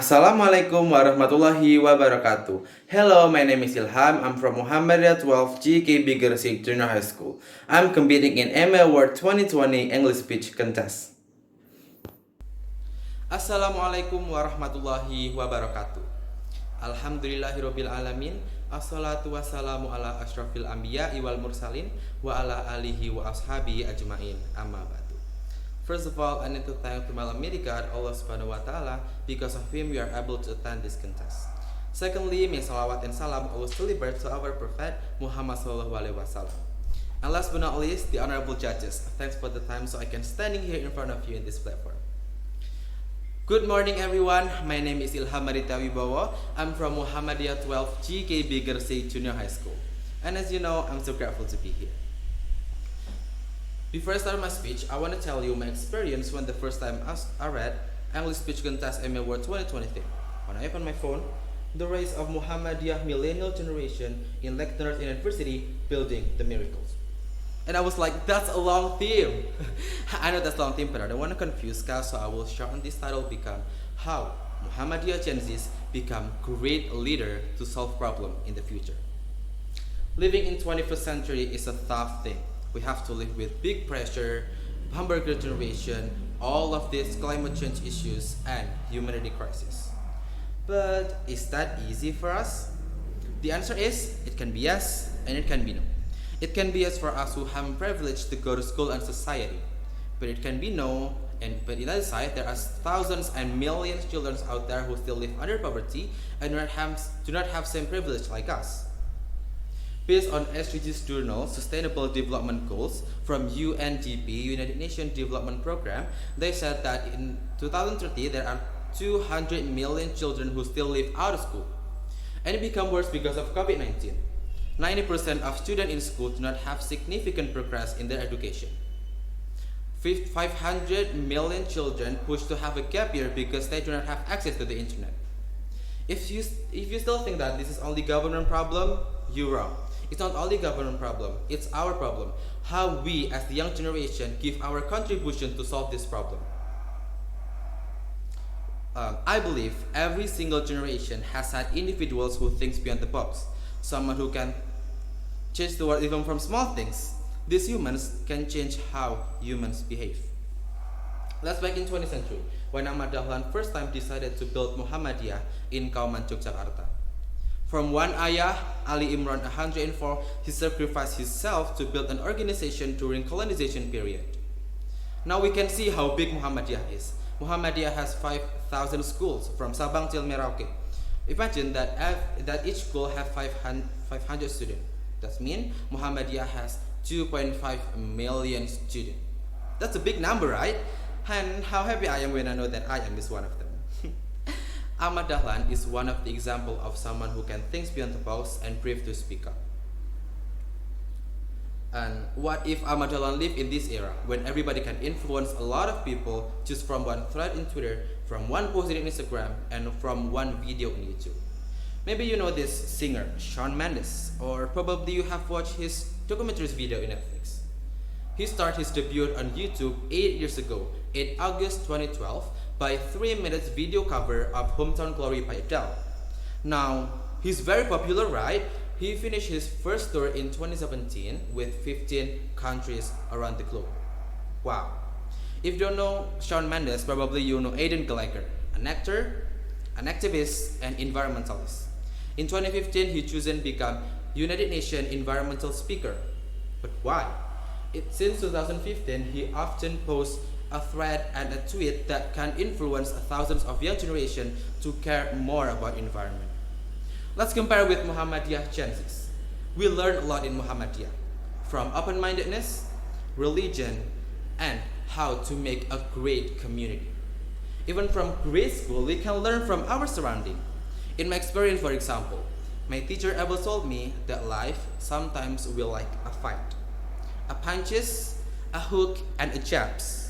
Assalamualaikum warahmatullahi wabarakatuh. Hello, my name is Ilham. I'm from Muhammadiyah 12 GKB Gersik Junior High School. I'm competing in Emmy Award 2020 English Speech Contest. Assalamualaikum warahmatullahi wabarakatuh. Alhamdulillahirabbil alamin. Assalatu wassalamu ala asyrafil anbiya'i wal mursalin wa ala alihi wa ashabihi ajmain. Amma ba'du. First of all, I need to thank Almighty God, Allah Subhanahu wa Ta'ala, because of Him we are able to attend this contest. Secondly, may salawat and salam always deliver to our Prophet Muhammad Sallallahu Alaihi Wasallam. And last but not least, the honorable judges. Thanks for the time so I can standing here in front of you in this platform. Good morning, everyone. My name is Ilham Aditya Wibowo. I'm from Muhammadiyah 12 GKB Gersik Junior High School. And as you know, I'm so grateful to be here. Before I start my speech, I want to tell you my experience when the first time I read English Speech Contest Emmy Award 2023. When I opened my phone, the rise of Muhammadiyah Millennial Generation in Lectures University Building the Miracles. And I was like, that's a long theme. I know that's a long theme, but I don't want to confuse guys, so I will shorten this title become How Muhammadiyah Gen Zs Become Great Leader to Solve Problem in the Future. Living in 21st century is a tough thing. We have to live with big pressure, hamburger generation, all of these climate change issues, and humanity crisis. But is that easy for us? The answer is, it can be yes, and it can be no. It can be yes for us who have privilege to go to school and society. But it can be no, but on the other side, there are thousands and millions of children out there who still live under poverty and do not have same privilege like us. Based on SDGs Journal Sustainable Development Goals from UNDP, United Nations Development Program, they said that in 2030 there are 200 million children who still live out of school. And it became worse because of COVID-19. 90% of students in school do not have significant progress in their education. 500 million children push to have a gap year because they do not have access to the internet. If you still think that this is only government problem, you're wrong. It's not only government problem, it's our problem. How we as the young generation give our contribution to solve this problem. I believe every single generation has had individuals who think beyond the box. Someone who can change the world even from small things. These humans can change how humans behave. Let's back in 20th century, when Ahmad Dahlan first time decided to build Muhammadiyah in Kauman, Yogyakarta. From one ayah, Ali Imran 104, he sacrificed himself to build an organization during colonization period. Now we can see how big Muhammadiyah is. Muhammadiyah has 5,000 schools from Sabang till Merauke. Imagine that each school has 500 students. That means Muhammadiyah has 2.5 million students. That's a big number, right? And how happy I am when I know that I am one of them. Ahmad Dahlan is one of the examples of someone who can think beyond the box and brave to speak up. And what if Ahmad Dahlan lived in this era when everybody can influence a lot of people just from one thread in Twitter, from one post in Instagram, and from one video on YouTube? Maybe you know this singer, Shawn Mendes, or probably you have watched his documentaries video in Netflix. He started his debut on YouTube 8 years ago, in August 2012, by 3 minutes video cover of Hometown Glory by Adele. Now, he's very popular, right? He finished his first tour in 2017 with 15 countries around the globe. Wow. If you don't know Shawn Mendes, probably you know Aidan Gallagher, an actor, an activist, and environmentalist. In 2015, he chosen become United Nations Environmental Speaker. But why? Since 2015, he often posts a thread and a tweet that can influence thousands of young generation to care more about environment. Let's compare with Muhammadiyah Gen Zs. We learn a lot in Muhammadiyah, from open-mindedness, religion, and how to make a great community. Even from grade school, we can learn from our surrounding. In my experience, for example, my teacher ever told me that life sometimes will like a fight. A punches, a hook, and a jabs.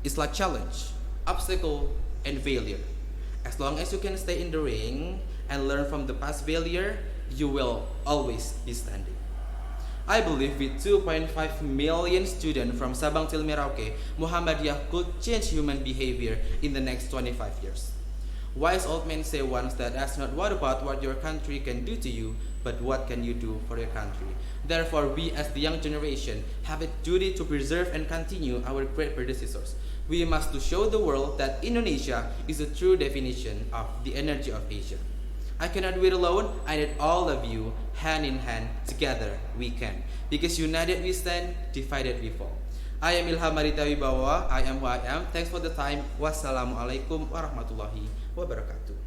It's like challenge, obstacle, and failure. As long as you can stay in the ring and learn from the past failure, you will always be standing. I believe with 2.5 million students from Sabang till Merauke, Muhammadiyah could change human behavior in the next 25 years. Wise old men say once that ask not what about what your country can do to you, but what can you do for your country. Therefore, we as the young generation have a duty to preserve and continue our great predecessors. We must to show the world that Indonesia is a true definition of the energy of Asia. I cannot do it alone. I need all of you, hand in hand, together we can. Because united we stand, divided we fall. I am Ilham Aditya Wibowo. I am who I am. Thanks for the time. Wassalamualaikum warahmatullahi wabarakatuh.